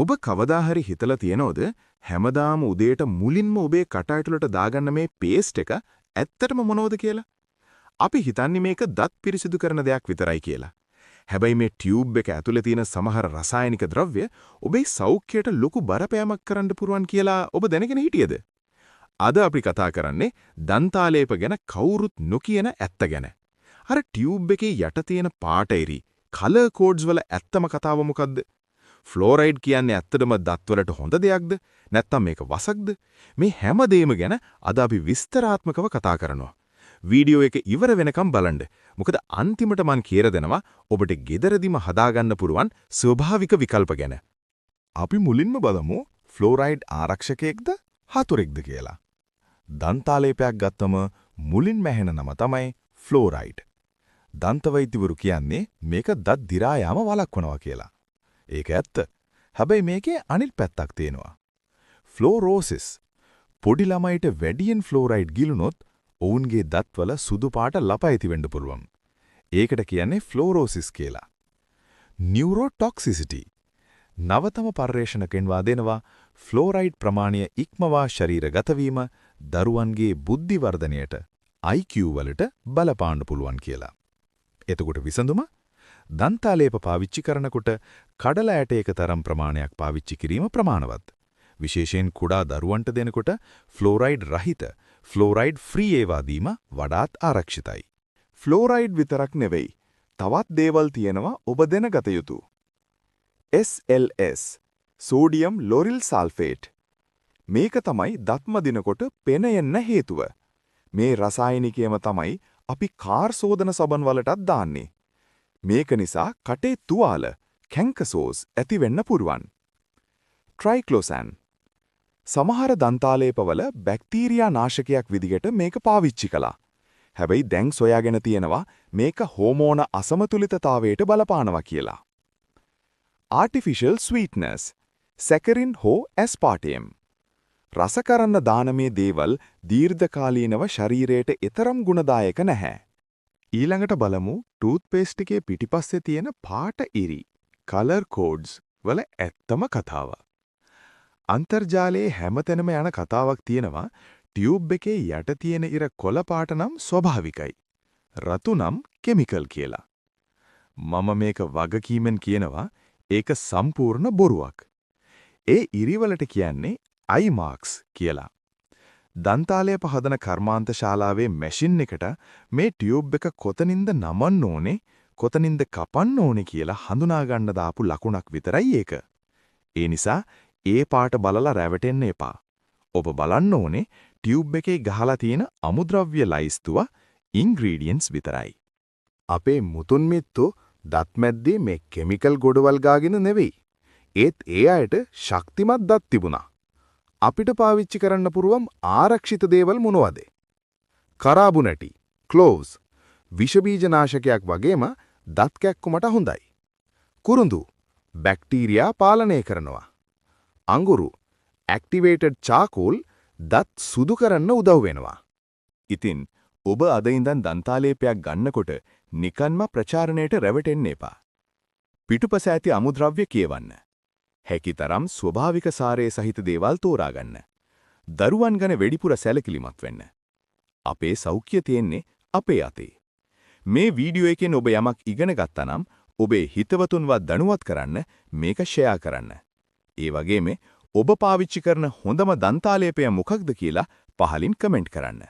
ඔබ කවදා හරි හිතලා තියනවද හැමදාම උදේට මුලින්ම ඔබේ කට ඇතුළට දාගන්න මේ පේස්ට් එක ඇත්තටම මොනවද කියලා? අපි හිතන්නේ මේක දත් පිරිසිදු කරන දෙයක් විතරයි කියලා. හැබැයි මේ ටියුබ් එක ඇතුලේ තියෙන සමහර රසායනික ද්‍රව්‍ය ඔබේ සෞඛ්‍යයට ලොකු බලපෑමක් කරන්න පුරුවන් කියලා ඔබ දැනගෙන හිටියද? අද අපි කතා කරන්නේ දන්තාලේප ගැන කවුරුත් නොකියන ඇත්ත ගැන. අර ටියුබ් එකේ යට තියෙන පාටයිරි කලර් කෝඩ්ස් වල ඇත්තම කතාව මොකද්ද? ෆ්ලෝරයිඩ් කියන්නේ ඇත්තටම දත්වලට හොඳ දෙයක්ද? නැත්නම් මේක වසක්ද? මේ හැමදේම ගැන අද අපි විස්තරාත්මකව කතා කරනවා. වීඩියෝ එක ඉවර වෙනකම් බලන්න. මොකද අන්තිමට මම කියලා දෙනවා ඔබට ගෙදරදිම හදාගන්න පුරුවන් ස්වභාවික විකල්ප ගැන. අපි මුලින්ම බලමු ෆ්ලෝරයිඩ් ආරක්ෂකයෙක්ද හතුරෙක්ද කියලා. දන්තාලේපයක් ගත්තම මුලින්ම ඇහෙන නම තමයි ෆ්ලෝරයිඩ්. දන්තවෛද්‍යවරු කියන්නේ මේක දත් දිරා යාම වළක්වනවා කියලා. ඒක ඇත්ත. හැබැයි මේකේ අනිත් පැත්තක් තියෙනවා. ෆ්ලෝරෝසිස්. පොඩි ළමයිට වැඩියෙන් ෆ්ලෝරයිඩ් ගිලුනොත් ඔවුන්ගේ දත්වල සුදු පාට ලපයිති වෙන්න පුළුවන්. ඒකට කියන්නේ ෆ්ලෝරෝසිස් කියලා. නියුරෝටොක්සිසිටි. නවතම පර්යේෂණකෙන් වාදෙනවා ෆ්ලෝරයිඩ් ප්‍රමාණය ඉක්මවා ශරීරගත වීම දරුවන්ගේ බුද්ධි වර්ධනයට IQ වලට බලපාන්න පුළුවන් කියලා. එතකොට විසඳුම දන්තාලේප පාවිච්චි කරනකොට කඩල ඇටයක තරම් ප්‍රමාණයක් පාවිච්චි කිරීම ප්‍රමාණවත්. විශේෂයෙන් කුඩා දරුවන්ට දෙනකොට ෆ්ලෝරයිඩ් රහිත, ෆ්ලෝරයිඩ් ෆ්‍රී ඒවා දීම වඩාත් ආරක්ෂිතයි. ෆ්ලෝරයිඩ් විතරක් නෙවෙයි, තවත් දේවල් තියෙනවා ඔබ දැනගත යුතු. SLS sodium lauryl sulphate. මේක තමයි දත්ම දිනකොට පෙන එන්න හේතුව. මේ රසායනිකයම තමයි අපි කාර් සෝදන සබන් වලටත් දාන්නේ. මේක නිසා කටේ තුවාල, කැන්කසෝස් ඇති වෙන්න පුරුවන්. ට්‍රයික්ලෝසෑන්. සමහර දන්තාලේපවල බැක්ටීරියා නාශකයක් විදිහට මේක පාවිච්චි කළා. හැබැයි දැන් සොයාගෙන තියෙනවා මේක හෝමෝන අසමතුලිතතාවයට බලපානවා කියලා. ආටිෆිෂල් ස්වීට්නස්, සැකරින් හෝ ඇස්පාර්ටේම්. රස කරන්න දාන මේ දේවල් දීර්ඝකාලීනව ශරීරයට එතරම් ගුණදායක නැහැ. ඊළඟට බලමු ටූත්පේස්ට් එකේ පිටිපස්සේ තියෙන පාට ඉරි කලර් කෝඩ්ස් වල ඇත්තම කතාව. අන්තර්ජාලයේ හැමතැනම යන කතාවක් තියෙනවා ටියුබ් එකේ යට තියෙන ඉර කොළ පාට නම් ස්වභාවිකයි. රතු නම් කිමිකල් කියලා. මම මේක වගකීමෙන් කියනවා ඒක සම්පූර්ණ බොරුවක්. ඒ ඉරිවලට කියන්නේ අයි මාක්ස් කියලා. දන්තාලේප හදන කර්මාන්ත ශාලාවේ මැෂින් එකට මේ ටියුබ් එක කොතනින්ද නමන්න ඕනේ, කොතනින්ද කපන්න ඕනේ කියලා හඳුනා ගන්න දාපු ලකුණක් විතරයි ඒක. ඒ නිසා ඒ පාට බලලා රැවටෙන්න එපා. ඔබ බලන්න ඕනේ ටියුබ් එකේ ගහලා තියෙන අමුද්‍රව්‍ය ලයිස්තුව ඉන්ග්‍රීඩියන්ට්ස් විතරයි. අපේ මුතුන් මිත්තෝ දත් මැද්දේ මේ කිමිකල් ගොඩවල් ගාගෙන නෙවෙයි. ඒත් ඒ අයට ශක්තිමත් දත් තිබුණා. අපිට පාවිච්චි කරන්න පුරුවම් ආරක්ෂිත දේවල් මොනවද? කරාබු නැටි, ක්ලෝව්ස්, විෂබීජනාශකයක් වගේම දත් කැක්කුමට හොඳයි. කුරුඳු, බැක්ටීරියා පාලනය කරනවා. අඟුරු, ඇක්ටිවේටඩ් චාකෝල් දත් සුදු කරන්න උදව් වෙනවා. ඉතින් ඔබ අද ඉඳන් දන්තාලේපයක් ගන්නකොට නිකන්ම ප්‍රචාරණයට රැවටෙන්න එපා. පිටුපස ඇති අමුද්‍රව්‍ය කියවන්න. හැකිතරම් ස්වභාවික සාරයේ සහිත දේවල් තෝරාගන්න. දරුවන් ගැන වැඩිපුර සැලකිලිමත් වෙන්න. අපේ සෞඛ්‍ය තියෙන්නේ අපේ අතේ. මේ වීඩියෝ එකෙන් ඔබ යමක් ඉගෙන ගත්තා නම් ඔබේ හිතවතුන්වත් දැනුවත් කරන්න මේක ෂෙයා කරන්න. ඒ වගේම ඔබ පාවිච්චි කරන හොඳම දන්තාලේපය මොකක්ද කියලා පහලින් කමෙන්ට් කරන්න.